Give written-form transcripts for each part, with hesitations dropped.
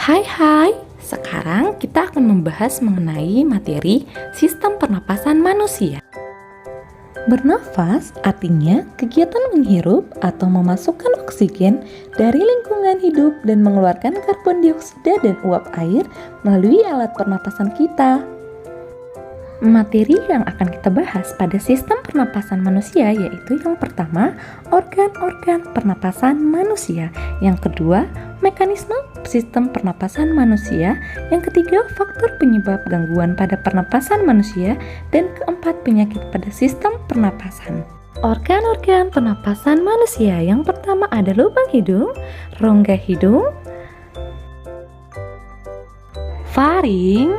Hai, sekarang kita akan membahas mengenai materi sistem pernapasan manusia. Bernafas artinya kegiatan menghirup atau memasukkan oksigen dari lingkungan hidup dan mengeluarkan karbon dioksida dan uap air melalui alat pernapasan kita. Materi yang akan kita bahas pada sistem pernapasan manusia yaitu yang pertama, organ-organ pernapasan manusia, yang kedua, mekanisme sistem pernapasan manusia, yang ketiga, faktor penyebab gangguan pada pernapasan manusia, dan keempat, penyakit pada sistem pernapasan. Organ-organ pernapasan manusia yang pertama ada lubang hidung, rongga hidung, faring,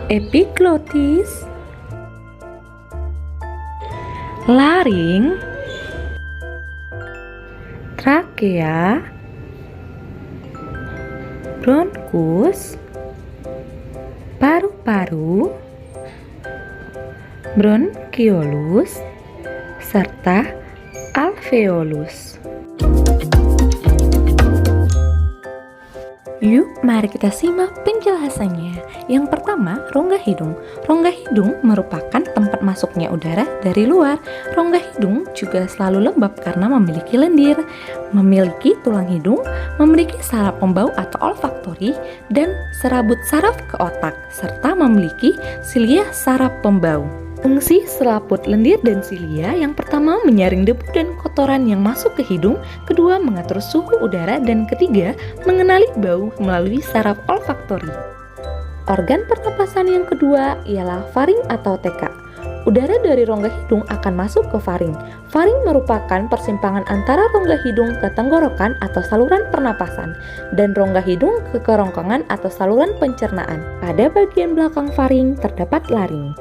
epiglotis, laring, trakea, bronkus, paru-paru, bronkiolus, serta alveolus. Yuk, mari kita simak penjelasannya. Yang pertama, rongga hidung. Rongga hidung merupakan tempat masuknya udara dari luar. Rongga hidung juga selalu lembab karena memiliki lendir, memiliki tulang hidung, memiliki saraf pembau atau olfaktori, dan serabut saraf ke otak, serta memiliki silia saraf pembau. Fungsi selaput lendir dan silia yang pertama menyaring debu dan kotoran yang masuk ke hidung, kedua mengatur suhu udara, dan ketiga mengenali bau melalui saraf olfaktori. Organ pernapasan yang kedua ialah faring atau tekak. Udara dari rongga hidung akan masuk ke faring. Faring merupakan persimpangan antara rongga hidung ke tenggorokan atau saluran pernapasan dan rongga hidung ke kerongkongan atau saluran pencernaan. Pada bagian belakang faring terdapat laring.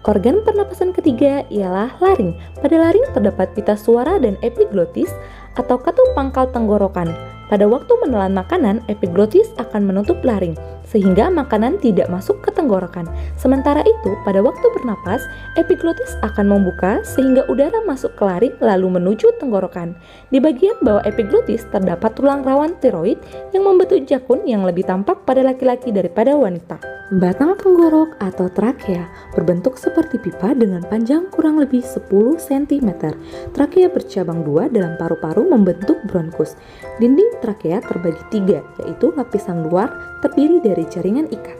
Organ pernapasan ketiga ialah laring. Pada laring terdapat pita suara dan epiglotis atau katup pangkal tenggorokan. Pada waktu menelan makanan, epiglotis akan menutup laring sehingga makanan tidak masuk ke tenggorokan. Sementara itu, pada waktu bernapas, epiglotis akan membuka sehingga udara masuk ke laring lalu menuju tenggorokan. Di bagian bawah epiglotis terdapat tulang rawan tiroid yang membentuk jakun yang lebih tampak pada laki-laki daripada wanita. Batang tenggorok atau trakea berbentuk seperti pipa dengan panjang kurang lebih 10 cm. Trakea bercabang dua dalam paru-paru membentuk bronkus. Dinding trakea terbagi tiga, yaitu lapisan luar terdiri dari jaringan ikat.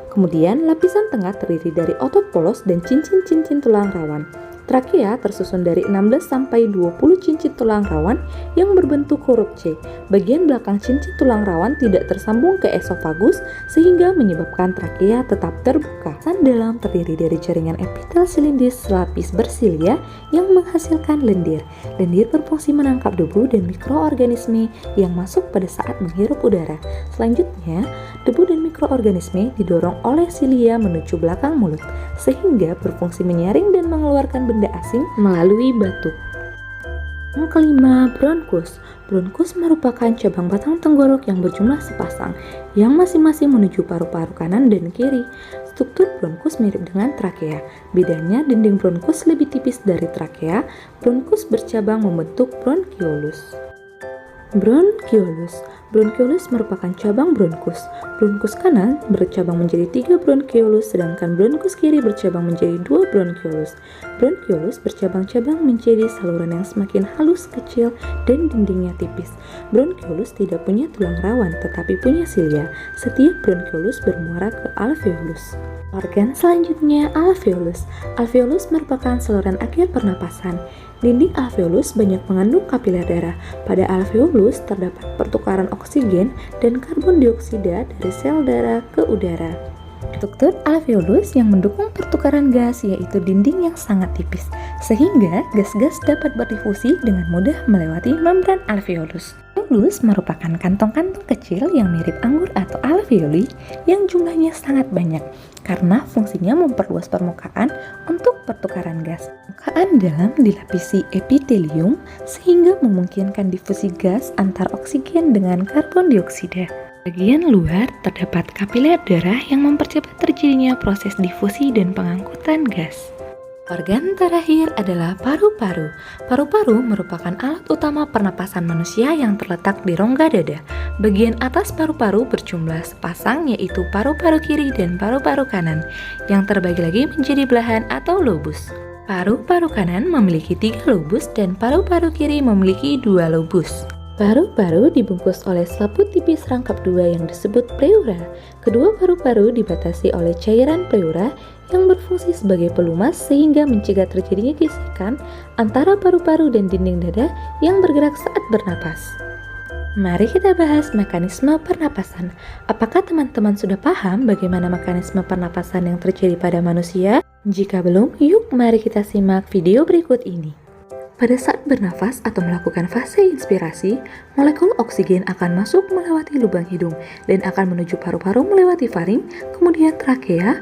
Kemudian lapisan tengah terdiri dari otot polos dan cincin-cincin tulang rawan. Trakea tersusun dari 16 sampai 20 cincin tulang rawan yang berbentuk huruf C. Bagian belakang cincin tulang rawan tidak tersambung ke esofagus sehingga menyebabkan trakea tetap terbuka. Lapisan dalam terdiri dari jaringan epitel silindris selapis bersilia yang menghasilkan lendir. Lendir berfungsi menangkap debu dan mikroorganisme yang masuk pada saat menghirup udara. Selanjutnya, debu dan mikroorganisme didorong oleh silia menuju belakang mulut sehingga berfungsi menyaring dan mengeluarkan benda asing melalui batuk. Yang kelima, bronkus. Bronkus merupakan cabang batang tenggorok yang berjumlah sepasang, yang masing-masing menuju paru-paru kanan dan kiri. Struktur bronkus mirip dengan trakea. Bedanya, dinding bronkus lebih tipis dari trakea. Bronkus bercabang membentuk bronkiolus. Bronkiolus. Bronkiolus merupakan cabang bronkus. Bronkus kanan bercabang menjadi 3 bronkiolus, sedangkan bronkus kiri bercabang menjadi 2 bronkiolus. Bronkiolus bercabang-cabang menjadi saluran yang semakin halus, kecil, dan dindingnya tipis. Bronkiolus tidak punya tulang rawan, tetapi punya silia. Setiap bronkiolus bermuara ke alveolus. Organ selanjutnya, alveolus. Alveolus merupakan saluran akhir pernapasan. Dinding alveolus banyak mengandung kapiler darah. Pada alveolus terdapat pertukaran oksigen dan karbon dioksida dari sel darah ke udara. Struktur alveolus yang mendukung pertukaran gas yaitu dinding yang sangat tipis, sehingga gas-gas dapat berdifusi dengan mudah melewati membran alveolus. Alveolus merupakan kantong-kantong kecil yang mirip anggur atau alveoli yang jumlahnya sangat banyak karena fungsinya memperluas permukaan untuk pertukaran gas. Permukaan dalam dilapisi epitelium sehingga memungkinkan difusi gas antar oksigen dengan karbon dioksida. Bagian luar terdapat kapiler darah yang mempercepat terjadinya proses difusi dan pengangkutan gas. Organ terakhir adalah paru-paru. Paru-paru merupakan alat utama pernapasan manusia yang terletak di rongga dada. Bagian atas paru-paru berjumlah sepasang, yaitu paru-paru kiri dan paru-paru kanan, yang terbagi lagi menjadi belahan atau lobus. Paru-paru kanan memiliki 3 lobus dan paru-paru kiri memiliki 2 lobus. Paru-paru dibungkus oleh selaput tipis rangkap 2 yang disebut pleura. Kedua paru-paru dibatasi oleh cairan pleura yang berfungsi sebagai pelumas sehingga mencegah terjadinya gesekan antara paru-paru dan dinding dada yang bergerak saat bernapas. Mari kita bahas mekanisme pernapasan. Apakah teman-teman sudah paham bagaimana mekanisme pernapasan yang terjadi pada manusia? Jika belum, yuk mari kita simak video berikut ini. Pada saat bernafas atau melakukan fase inspirasi, molekul oksigen akan masuk melewati lubang hidung dan akan menuju paru-paru melewati faring, kemudian trakea,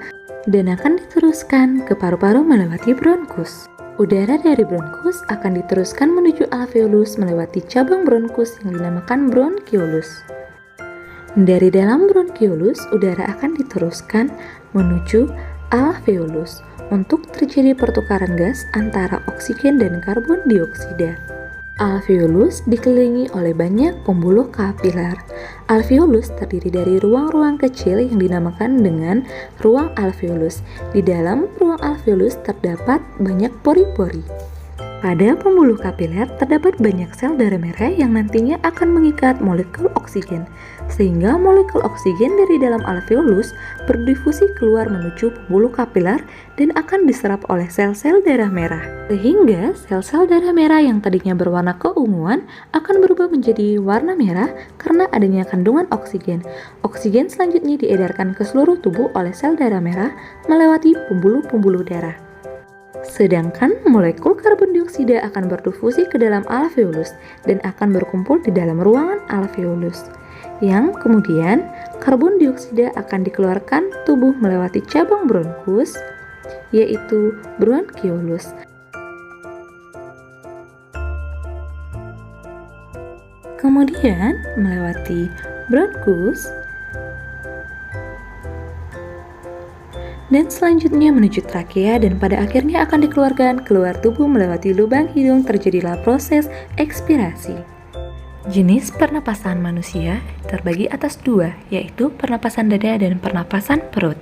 dan akan diteruskan ke paru-paru melewati bronkus. Udara dari bronkus akan diteruskan menuju alveolus melewati cabang bronkus yang dinamakan bronkiolus. Dari dalam bronkiolus, udara akan diteruskan menuju alveolus untuk terjadi pertukaran gas antara oksigen dan karbon dioksida. Alveolus dikelilingi oleh banyak pembuluh kapiler. Alveolus terdiri dari ruang-ruang kecil yang dinamakan dengan ruang alveolus. Di dalam ruang alveolus terdapat banyak pori-pori. Pada pembuluh kapiler terdapat banyak sel darah merah yang nantinya akan mengikat molekul oksigen, sehingga molekul oksigen dari dalam alveolus berdifusi keluar menuju pembuluh kapiler dan akan diserap oleh sel-sel darah merah. Sehingga sel-sel darah merah yang tadinya berwarna keunguan akan berubah menjadi warna merah karena adanya kandungan oksigen. Oksigen selanjutnya diedarkan ke seluruh tubuh oleh sel darah merah melewati pembuluh-pembuluh darah. Sedangkan molekul karbon dioksida akan berdifusi ke dalam alveolus dan akan berkumpul di dalam ruangan alveolus. Yang kemudian karbon dioksida akan dikeluarkan tubuh melewati cabang bronkus, yaitu bronkiolus. Kemudian melewati bronkus dan selanjutnya menuju trakea dan pada akhirnya akan dikeluarkan keluar tubuh melewati lubang hidung. Terjadilah proses ekspirasi. Jenis pernapasan manusia terbagi atas 2, yaitu pernapasan dada dan pernapasan perut.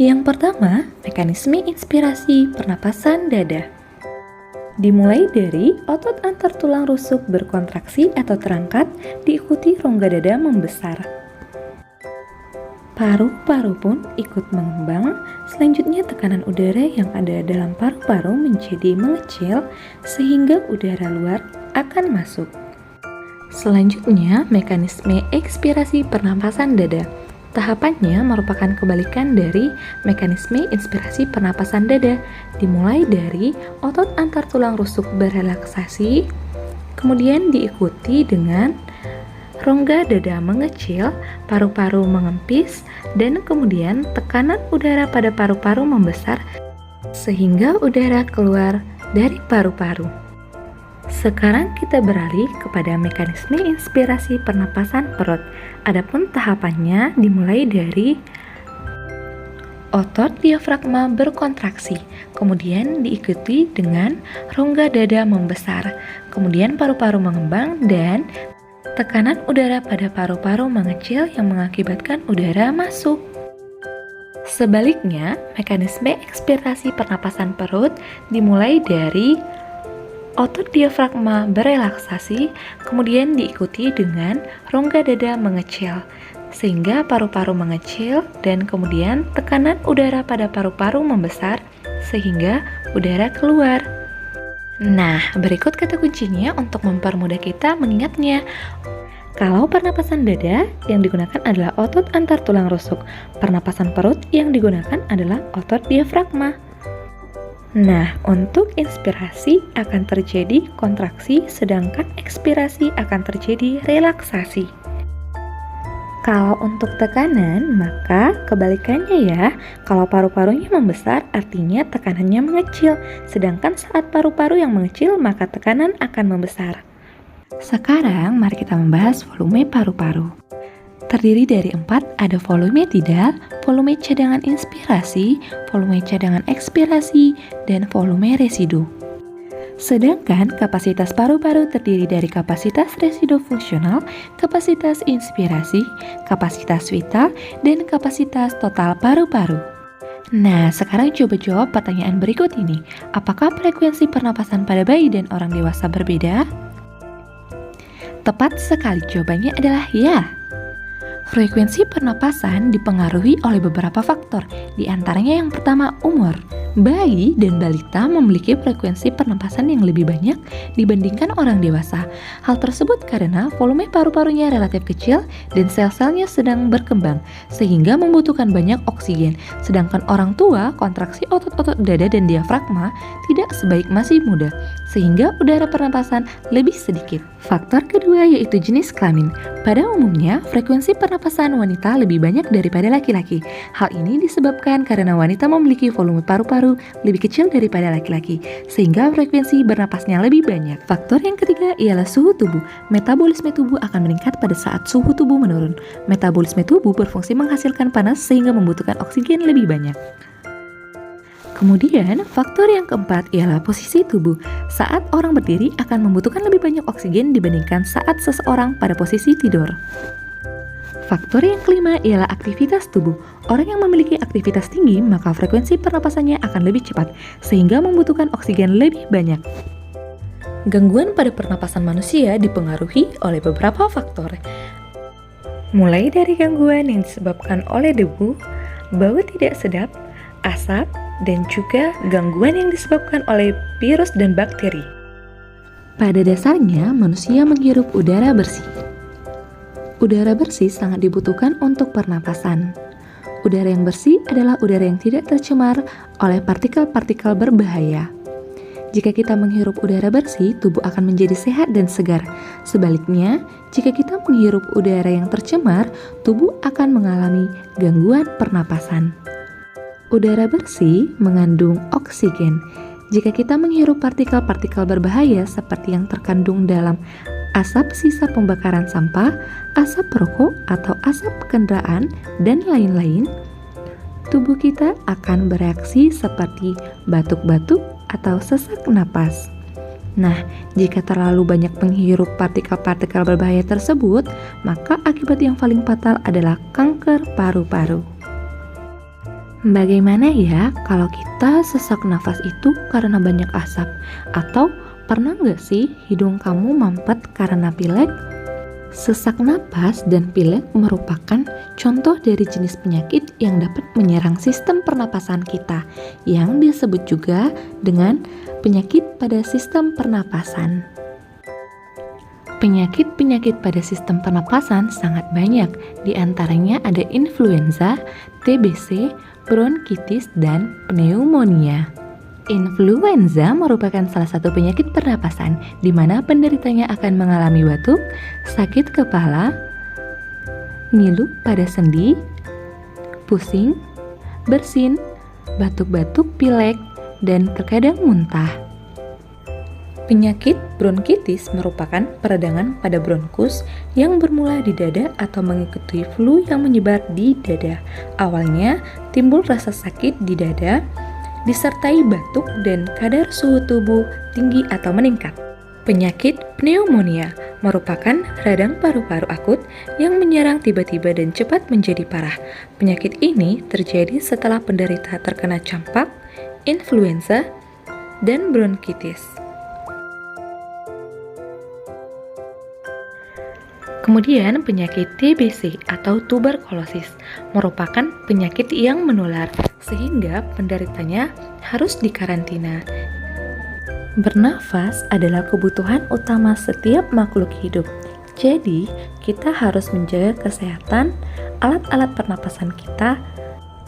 Yang pertama, mekanisme inspirasi pernapasan dada. Dimulai dari otot antar tulang rusuk berkontraksi atau terangkat, diikuti rongga dada membesar. Paru-paru pun ikut mengembang. Selanjutnya tekanan udara yang ada dalam paru-paru menjadi mengecil sehingga udara luar akan masuk. Selanjutnya mekanisme ekspirasi pernapasan dada. Tahapannya merupakan kebalikan dari mekanisme inspirasi pernapasan dada. Dimulai dari otot antar tulang rusuk berelaksasi, kemudian diikuti dengan rongga dada mengecil, paru-paru mengempis, dan kemudian tekanan udara pada paru-paru membesar sehingga udara keluar dari paru-paru. Sekarang kita beralih kepada mekanisme inspirasi pernapasan perut. Adapun tahapannya dimulai dari otot diafragma berkontraksi, kemudian diikuti dengan rongga dada membesar, kemudian paru-paru mengembang dan tekanan udara pada paru-paru mengecil yang mengakibatkan udara masuk. Sebaliknya, mekanisme ekspirasi pernapasan perut dimulai dari otot diafragma berelaksasi, kemudian diikuti dengan rongga dada mengecil, sehingga paru-paru mengecil dan kemudian tekanan udara pada paru-paru membesar, sehingga udara keluar. Nah, berikut kata kuncinya untuk mempermudah kita mengingatnya. Kalau pernapasan dada yang digunakan adalah otot antar tulang rusuk, pernapasan perut yang digunakan adalah otot diafragma. Nah, untuk inspirasi akan terjadi kontraksi, sedangkan ekspirasi akan terjadi relaksasi. Kalau untuk tekanan, maka kebalikannya ya. Kalau paru-parunya membesar, artinya tekanannya mengecil. Sedangkan saat paru-paru yang mengecil, maka tekanan akan membesar. Sekarang, mari kita membahas volume paru-paru. Terdiri dari 4, ada volume tidal, volume cadangan inspirasi, volume cadangan ekspirasi, dan volume residu. Sedangkan kapasitas paru-paru terdiri dari kapasitas residu fungsional, kapasitas inspirasi, kapasitas vital, dan kapasitas total paru-paru. Nah, sekarang coba jawab pertanyaan berikut ini. Apakah frekuensi pernapasan pada bayi dan orang dewasa berbeda? Tepat sekali, jawabannya adalah ya. Frekuensi pernapasan dipengaruhi oleh beberapa faktor, di antaranya yang pertama umur. Bayi dan balita memiliki frekuensi pernapasan yang lebih banyak dibandingkan orang dewasa. Hal tersebut karena volume paru-parunya relatif kecil dan sel-selnya sedang berkembang, sehingga membutuhkan banyak oksigen. Sedangkan orang tua, kontraksi otot-otot dada dan diafragma tidak sebaik masih muda, sehingga udara pernapasan lebih sedikit. Faktor kedua yaitu jenis kelamin. Pada umumnya, frekuensi pernapasan wanita lebih banyak daripada laki-laki. Hal ini disebabkan karena wanita memiliki volume paru-paru lebih kecil daripada laki-laki, sehingga frekuensi bernapasnya lebih banyak. Faktor yang ketiga ialah suhu tubuh. Metabolisme tubuh akan meningkat pada saat suhu tubuh menurun. Metabolisme tubuh berfungsi menghasilkan panas sehingga membutuhkan oksigen lebih banyak. Kemudian, faktor yang keempat ialah posisi tubuh. Saat orang berdiri akan membutuhkan lebih banyak oksigen dibandingkan saat seseorang pada posisi tidur. Faktor yang kelima ialah aktivitas tubuh. Orang yang memiliki aktivitas tinggi, maka frekuensi pernapasannya akan lebih cepat, sehingga membutuhkan oksigen lebih banyak. Gangguan pada pernapasan manusia dipengaruhi oleh beberapa faktor. Mulai dari gangguan yang disebabkan oleh debu, bau tidak sedap, asap, dan juga gangguan yang disebabkan oleh virus dan bakteri. Pada dasarnya, manusia menghirup udara bersih. Udara bersih sangat dibutuhkan untuk pernapasan. Udara yang bersih adalah udara yang tidak tercemar oleh partikel-partikel berbahaya. Jika kita menghirup udara bersih, tubuh akan menjadi sehat dan segar. Sebaliknya, jika kita menghirup udara yang tercemar, tubuh akan mengalami gangguan pernapasan. Udara bersih mengandung oksigen. Jika kita menghirup partikel-partikel berbahaya seperti yang terkandung dalam asap sisa pembakaran sampah, asap rokok atau asap kendaraan, dan lain-lain, tubuh kita akan bereaksi seperti batuk-batuk atau sesak napas. Nah, jika terlalu banyak menghirup partikel-partikel berbahaya tersebut, maka akibat yang paling fatal adalah kanker paru-paru. Bagaimana ya kalau kita sesak nafas itu karena banyak asap? Atau pernah nggak sih hidung kamu mampet karena pilek? Sesak napas dan pilek merupakan contoh dari jenis penyakit yang dapat menyerang sistem pernapasan kita, yang disebut juga dengan penyakit pada sistem pernapasan. Penyakit-penyakit pada sistem pernapasan sangat banyak, di antaranya ada influenza, TBC, bronkitis, dan pneumonia. Influenza merupakan salah satu penyakit pernapasan di mana penderitanya akan mengalami batuk, sakit kepala, ngilu pada sendi, pusing, bersin, batuk-batuk, pilek, dan terkadang muntah. Penyakit bronkitis merupakan peradangan pada bronkus yang bermula di dada atau mengikuti flu yang menyebar di dada. Awalnya timbul rasa sakit di dada, disertai batuk dan kadar suhu tubuh tinggi atau meningkat. Penyakit pneumonia merupakan radang paru-paru akut yang menyerang tiba-tiba dan cepat menjadi parah. Penyakit ini terjadi setelah penderita terkena campak, influenza, dan bronkitis. Kemudian penyakit TBC atau tuberkulosis merupakan penyakit yang menular sehingga penderitanya harus dikarantina. Bernafas adalah kebutuhan utama setiap makhluk hidup. Jadi, kita harus menjaga kesehatan alat-alat pernapasan kita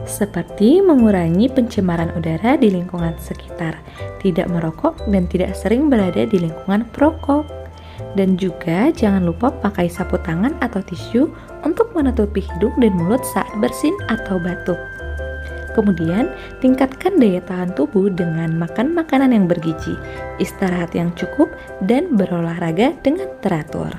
seperti mengurangi pencemaran udara di lingkungan sekitar, tidak merokok dan tidak sering berada di lingkungan perokok. Dan juga jangan lupa pakai sapu tangan atau tisu untuk menutupi hidung dan mulut saat bersin atau batuk. Kemudian, tingkatkan daya tahan tubuh dengan makan makanan yang bergizi, istirahat yang cukup, dan berolahraga dengan teratur.